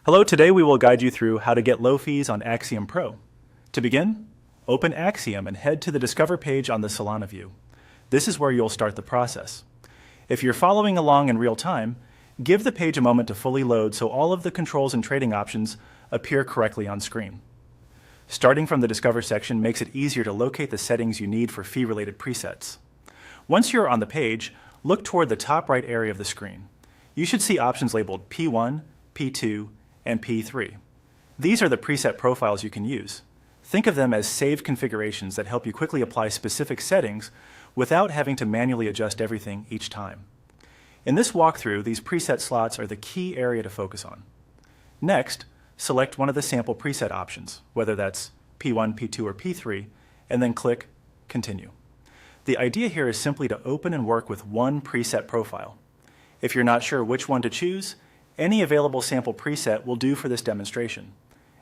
Hello, today we will guide you through how to get low fees on Axiom Pro. To begin, open Axiom and head to the Discover page on the Solana view. This is where you'll start the process. If you're following along in real time, give the page a moment to fully load so all of the controls and trading options appear correctly on screen. Starting from the Discover section makes it easier to locate the settings you need for fee-related presets. Once you're on the page, look toward the top right area of the screen. You should see options labeled P1, P2, and P3. These are the preset profiles you can use. Think of them as saved configurations that help you quickly apply specific settings without having to manually adjust everything each time. In this walkthrough, these preset slots are the key area to focus on. Next, select one of the sample preset options, whether that's P1, P2, or P3, and then click Continue. The idea here is simply to open and work with one preset profile. If you're not sure which one to choose, any available sample preset will do for this demonstration.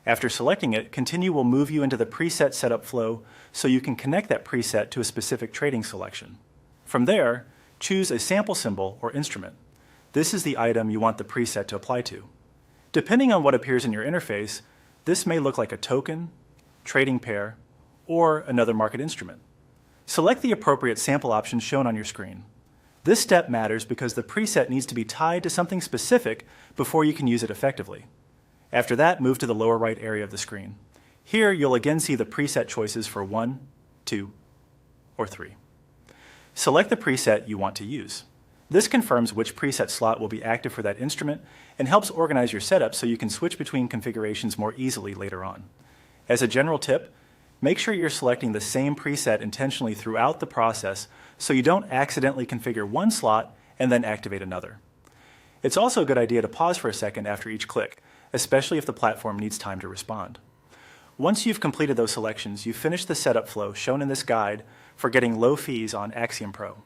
After selecting it, Continue will move you into the preset setup flow so you can connect that preset to a specific trading selection. From there, choose a sample symbol or instrument. This is the item you want the preset to apply to. Depending on what appears in your interface, this may look like a token, trading pair, or another market instrument. Select the appropriate sample option shown on your screen. This step matters because the preset needs to be tied to something specific before you can use it effectively. After that, move to the lower right area of the screen. Here, you'll again see the preset choices for 1, 2, or 3. Select the preset you want to use. This confirms which preset slot will be active for that instrument and helps organize your setup so you can switch between configurations more easily later on. As a general tip, make sure you're selecting the same preset intentionally throughout the process so you don't accidentally configure one slot and then activate another. It's also a good idea to pause for a second after each click, especially if the platform needs time to respond. Once you've completed those selections, you've finished the setup flow shown in this guide for getting low fees on Axiom Pro.